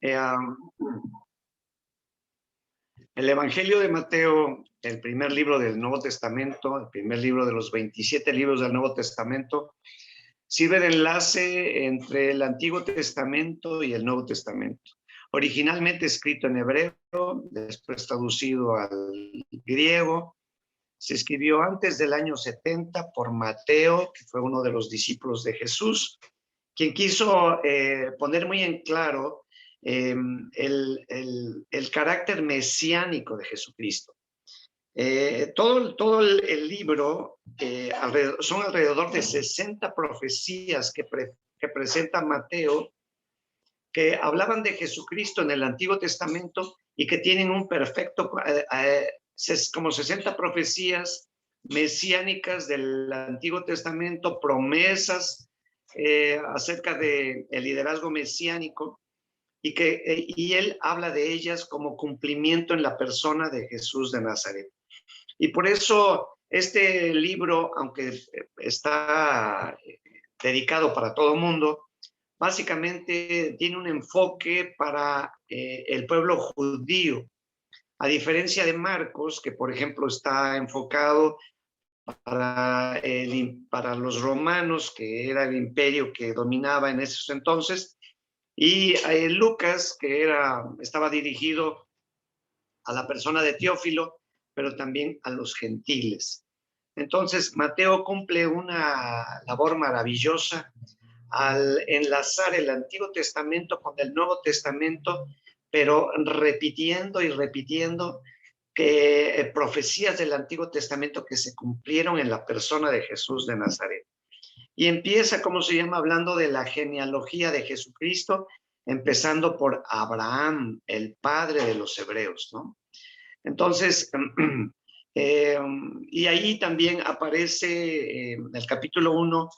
um, el Evangelio de Mateo, el primer libro del Nuevo Testamento, el primer libro de los 27 libros del Nuevo Testamento, sirve de enlace entre el Antiguo Testamento y el Nuevo Testamento. Originalmente escrito en hebreo, después traducido al griego. Se escribió antes del año 70 por Mateo, que fue uno de los discípulos de Jesús, quien quiso poner muy en claro el carácter mesiánico de Jesucristo. Todo el libro son alrededor de 60 profecías que presenta Mateo, que hablaban de Jesucristo en el Antiguo Testamento y que tienen un perfecto, como 60 profecías mesiánicas del Antiguo Testamento, promesas acerca del liderazgo mesiánico, y él habla de ellas como cumplimiento en la persona de Jesús de Nazaret. Y por eso este libro, aunque está dedicado para todo mundo, básicamente tiene un enfoque para el pueblo judío, a diferencia de Marcos, que por ejemplo está enfocado para los romanos, que era el imperio que dominaba en esos entonces, y Lucas, que estaba dirigido a la persona de Teófilo, pero también a los gentiles. Entonces, Mateo cumple una labor maravillosa al enlazar el Antiguo Testamento con el Nuevo Testamento, pero repitiendo y repitiendo que profecías del Antiguo Testamento que se cumplieron en la persona de Jesús de Nazaret. Y empieza, ¿cómo se llama? Hablando de la genealogía de Jesucristo, empezando por Abraham, el padre de los hebreos, ¿no? Entonces, y ahí también aparece en el capítulo 1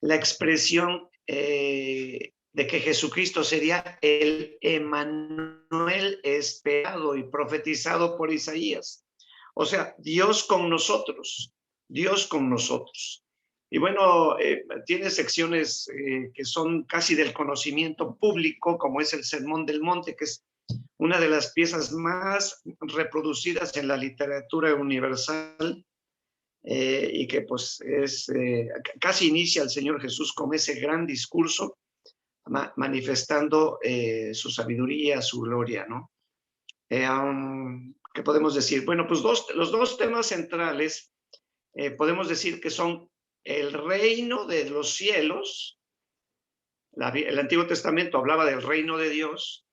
la expresión de que Jesucristo sería el Emmanuel esperado y profetizado por Isaías. O sea, Dios con nosotros, Dios con nosotros. Y bueno, tiene secciones que son casi del conocimiento público, como es el Sermón del Monte, que es una de las piezas más reproducidas en la literatura universal, y que pues casi inicia el Señor Jesús con ese gran discurso manifestando su sabiduría, su gloria, ¿no? ¿Qué podemos decir? Bueno, pues los dos temas centrales podemos decir que son el reino de los cielos. El Antiguo Testamento hablaba del reino de Dios,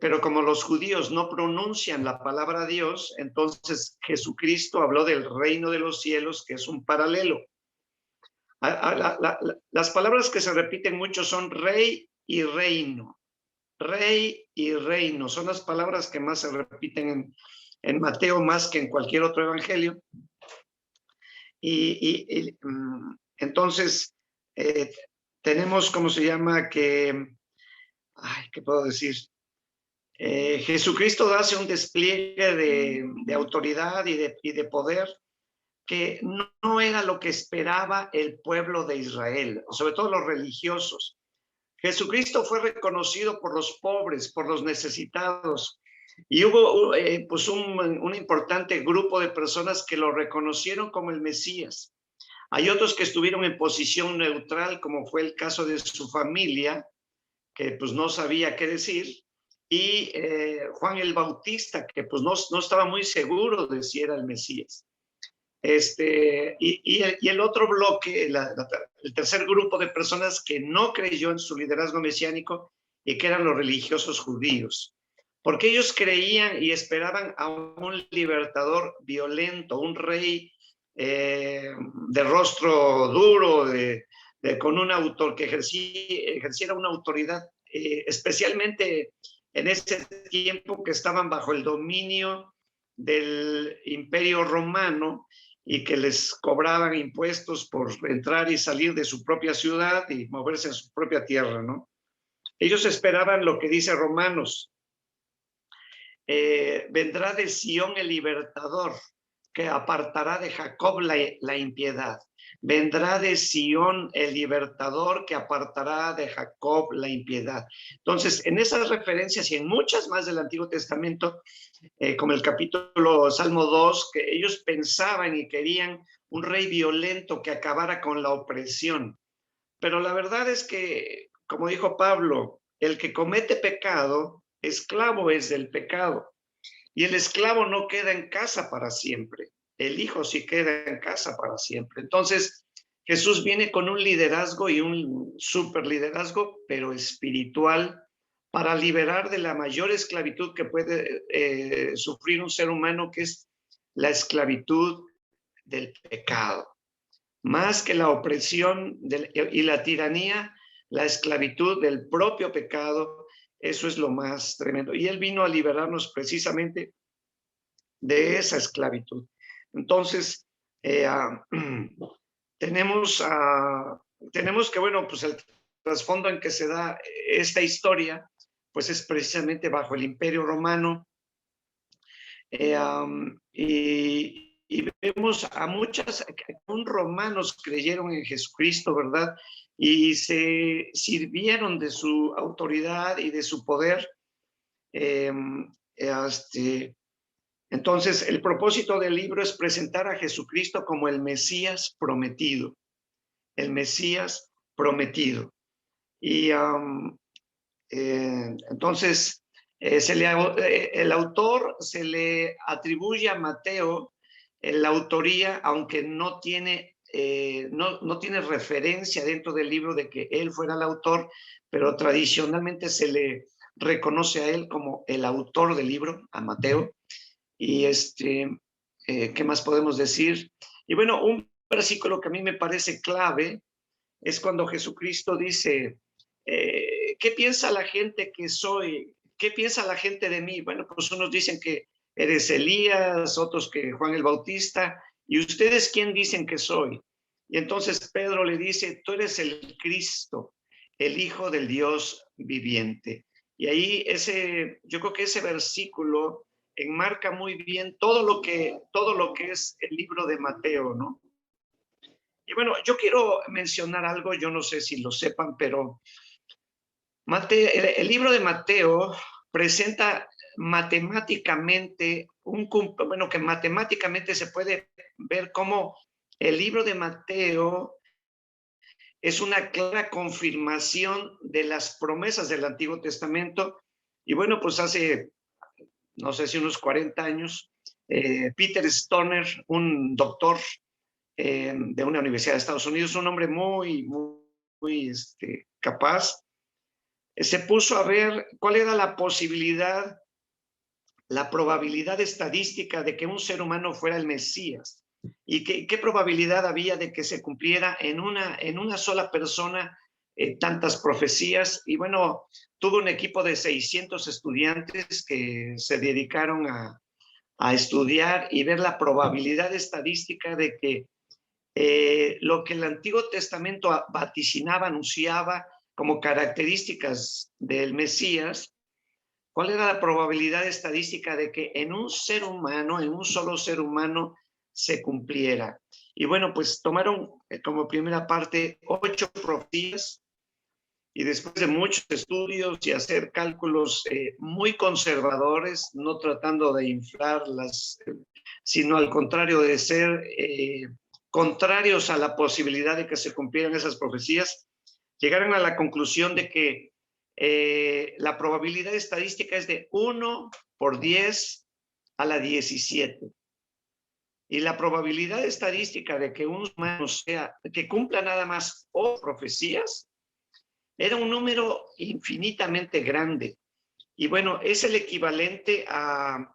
pero como los judíos no pronuncian la palabra Dios, entonces Jesucristo habló del reino de los cielos, que es un paralelo. Las palabras que se repiten mucho son rey y reino. Rey y reino son las palabras que más se repiten en Mateo, más que en cualquier otro evangelio. Entonces, tenemos, ¿cómo se llama? ¿Qué puedo decir? Jesucristo hace un despliegue de autoridad y de poder que no era lo que esperaba el pueblo de Israel, sobre todo los religiosos. Jesucristo fue reconocido por los pobres, por los necesitados, y hubo pues un importante grupo de personas que lo reconocieron como el Mesías. Hay otros que estuvieron en posición neutral, como fue el caso de su familia, que pues no sabía qué decir, y Juan el Bautista, que pues no estaba muy seguro de si era el Mesías. Y el otro bloque, el tercer grupo de personas que no creyó en su liderazgo mesiánico y que eran los religiosos judíos, porque ellos creían y esperaban a un libertador violento, un rey de rostro duro, con un autor que ejerciera una autoridad, especialmente en ese tiempo que estaban bajo el dominio del Imperio Romano y que les cobraban impuestos por entrar y salir de su propia ciudad y moverse en su propia tierra, ¿no? Ellos esperaban lo que dice Romanos: vendrá de Sión el libertador, que apartará de Jacob la impiedad. Vendrá de Sión el libertador que apartará de Jacob la impiedad. Entonces, en esas referencias y en muchas más del Antiguo Testamento, como el capítulo Salmo 2, que ellos pensaban y querían un rey violento que acabara con la opresión. Pero la verdad es que, como dijo Pablo, el que comete pecado, esclavo es del pecado. Y el esclavo no queda en casa para siempre. El hijo sí queda en casa para siempre. Entonces, Jesús viene con un liderazgo y un super liderazgo, pero espiritual, para liberar de la mayor esclavitud que puede sufrir un ser humano, que es la esclavitud del pecado. Más que la opresión y la tiranía, la esclavitud del propio pecado, eso es lo más tremendo. Y Él vino a liberarnos precisamente de esa esclavitud. Entonces, tenemos que, bueno, pues el trasfondo en que se da esta historia, pues es precisamente bajo el Imperio Romano. Y vemos a un romanos creyeron en Jesucristo, ¿verdad? Y se sirvieron de su autoridad y de su poder. Entonces, el propósito del libro es presentar a Jesucristo como el Mesías prometido, el Mesías prometido. Y entonces, el autor se le atribuye a Mateo la autoría, aunque no tiene referencia dentro del libro de que él fuera el autor, pero tradicionalmente se le reconoce a él como el autor del libro, a Mateo. Y ¿qué más podemos decir? Y bueno, un versículo que a mí me parece clave es cuando Jesucristo dice, ¿qué piensa la gente que soy? ¿Qué piensa la gente de mí? Bueno, pues unos dicen que eres Elías, otros que Juan el Bautista, ¿y ustedes quién dicen que soy? Y entonces Pedro le dice, tú eres el Cristo, el Hijo del Dios viviente. Y ahí yo creo que ese versículo enmarca muy bien todo lo que es el libro de Mateo, ¿no? Y bueno, yo quiero mencionar algo, yo no sé si lo sepan, pero el libro de Mateo presenta matemáticamente que matemáticamente se puede ver cómo el libro de Mateo es una clara confirmación de las promesas del Antiguo Testamento. Y bueno, pues hace, no sé si unos 40 años, Peter Stoner, un doctor de una universidad de Estados Unidos, un hombre muy capaz, se puso a ver cuál era la posibilidad, la probabilidad estadística de que un ser humano fuera el Mesías y qué probabilidad había de que se cumpliera en una sola persona tantas profecías. Y bueno, tuvo un equipo de 600 estudiantes que se dedicaron a estudiar y ver la probabilidad estadística de que lo que el Antiguo Testamento vaticinaba, anunciaba como características del Mesías, ¿cuál era la probabilidad estadística de que en un ser humano, en un solo ser humano, se cumpliera? Y bueno, pues tomaron como primera parte 8 profecías y después de muchos estudios y hacer cálculos muy conservadores, no tratando de inflarlas, sino al contrario de ser contrarios a la posibilidad de que se cumplieran esas profecías, llegaron a la conclusión de que la probabilidad estadística es de 1 por 10 a la 17. Y la probabilidad estadística de que un humano que cumpla nada más o profecías, era un número infinitamente grande. Y bueno, es el equivalente a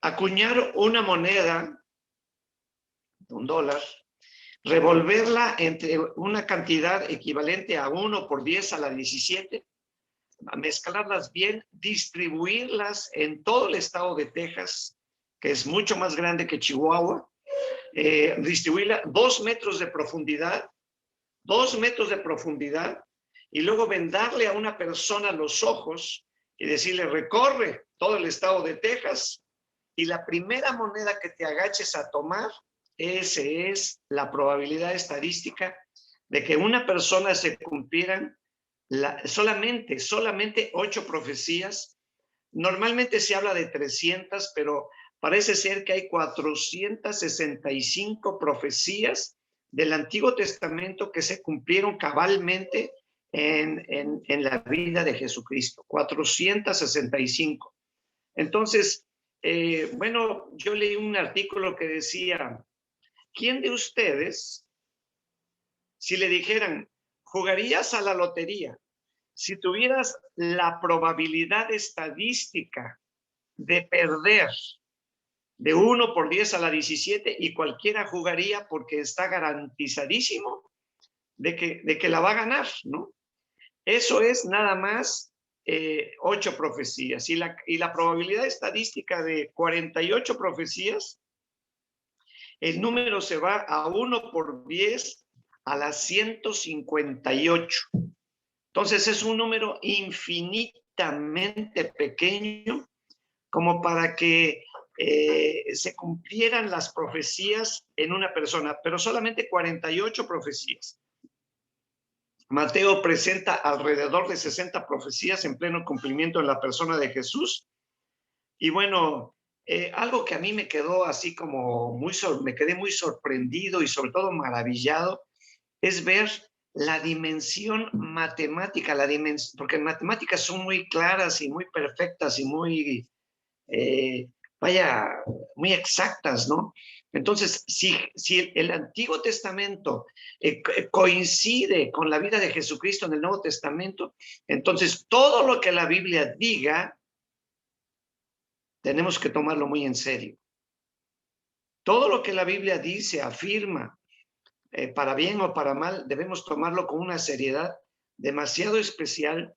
acuñar una moneda, $1, revolverla entre una cantidad equivalente a 1 por 10 a la 17, mezclarlas bien, distribuirlas en todo el estado de Texas, que es mucho más grande que Chihuahua, distribuirla 2 metros de profundidad, 2 metros de profundidad, y luego vendarle a una persona los ojos y decirle, recorre todo el estado de Texas y la primera moneda que te agaches a tomar, esa es la probabilidad estadística de que una persona se cumplieran solamente 8 profecías. Normalmente se habla de 300, pero parece ser que hay 465 profecías del Antiguo Testamento que se cumplieron cabalmente en la vida de Jesucristo. 465. Entonces, bueno, yo leí un artículo que decía, ¿quién de ustedes, si le dijeran, jugarías a la lotería, si tuvieras la probabilidad estadística de perder de 1 por 10 a la 17 y cualquiera jugaría porque está garantizadísimo de que la va a ganar, ¿no? Eso es nada más 8 profecías y la probabilidad estadística de 48 profecías, el número se va a 1 por 10 a la 158. Entonces es un número infinitamente pequeño como para que se cumplieran las profecías en una persona, pero solamente 48 profecías. Mateo presenta alrededor de 60 profecías en pleno cumplimiento en la persona de Jesús. Y bueno, algo que a mí me quedó así como me quedé muy sorprendido y sobre todo maravillado, es ver la dimensión matemática, porque en matemáticas son muy claras y muy perfectas y muy, vaya, muy exactas, ¿no? Entonces, si el Antiguo Testamento coincide con la vida de Jesucristo en el Nuevo Testamento, entonces todo lo que la Biblia diga, tenemos que tomarlo muy en serio. Todo lo que la Biblia dice, afirma, para bien o para mal, debemos tomarlo con una seriedad demasiado especial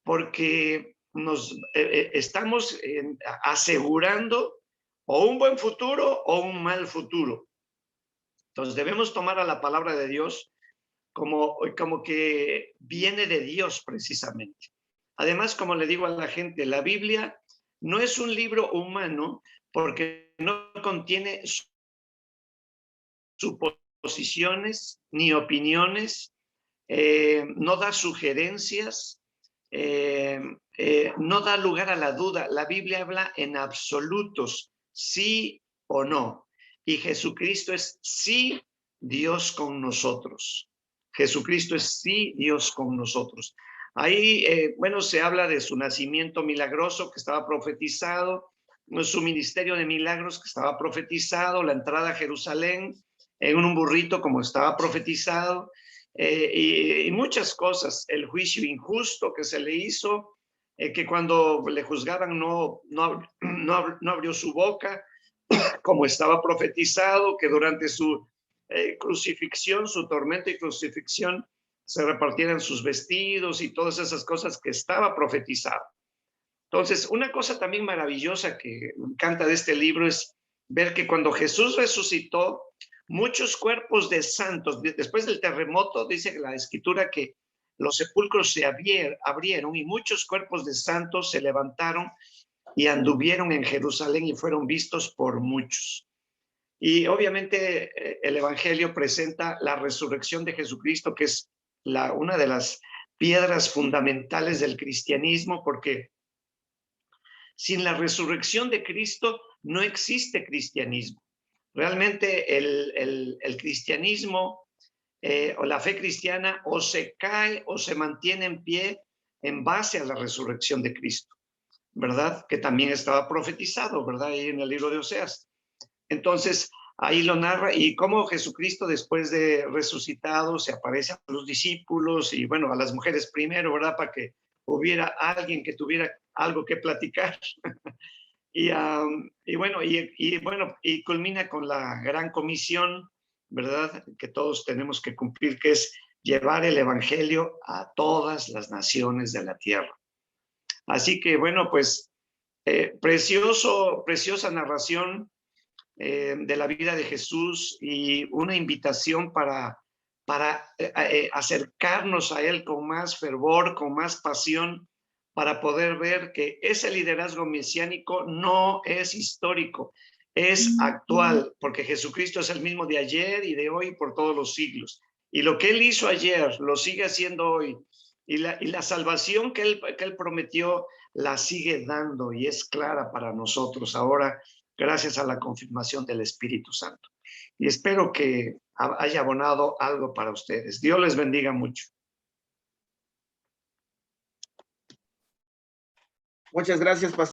porque nos estamos asegurando o un buen futuro o un mal futuro. Entonces debemos tomar a la palabra de Dios como que viene de Dios precisamente. Además, como le digo a la gente, la Biblia no es un libro humano porque no contiene suposiciones ni opiniones, no da sugerencias, no da lugar a la duda. La Biblia habla en absolutos, sí o no. Y Jesucristo es sí Dios con nosotros. Jesucristo es sí Dios con nosotros. Ahí, bueno, se habla de su nacimiento milagroso que estaba profetizado, su ministerio de milagros que estaba profetizado, la entrada a Jerusalén en un burrito como estaba profetizado, y muchas cosas, el juicio injusto que se le hizo, que cuando le juzgaban no abrió su boca, como estaba profetizado, que durante su crucifixión, su tormento y crucifixión, se repartieran sus vestidos y todas esas cosas que estaba profetizado. Entonces, una cosa también maravillosa que me encanta de este libro es ver que cuando Jesús resucitó, muchos cuerpos de santos, después del terremoto, dice la escritura que los sepulcros se abrieron y muchos cuerpos de santos se levantaron y anduvieron en Jerusalén y fueron vistos por muchos. Y obviamente el Evangelio presenta la resurrección de Jesucristo, que es una de las piedras fundamentales del cristianismo, porque sin la resurrección de Cristo no existe cristianismo. Realmente el cristianismo o la fe cristiana o se cae o se mantiene en pie en base a la resurrección de Cristo, ¿verdad? Que también estaba profetizado, ¿verdad? Ahí en el libro de Oseas. Entonces, ahí lo narra y cómo Jesucristo después de resucitado se aparece a los discípulos y bueno, a las mujeres primero, ¿verdad? Para que hubiera alguien que tuviera algo que platicar. Y bueno, y culmina con la gran comisión, ¿verdad? Que todos tenemos que cumplir, que es llevar el evangelio a todas las naciones de la tierra. Así que bueno, pues preciosa narración de la vida de Jesús y una invitación para acercarnos a Él con más fervor, con más pasión, para poder ver que ese liderazgo mesiánico no es histórico, es actual, porque Jesucristo es el mismo de ayer y de hoy por todos los siglos. Y lo que Él hizo ayer lo sigue haciendo hoy. Y la salvación que él prometió la sigue dando y es clara para nosotros ahora, gracias a la confirmación del Espíritu Santo. Y espero que haya abonado algo para ustedes. Dios les bendiga mucho. Muchas gracias, pastor.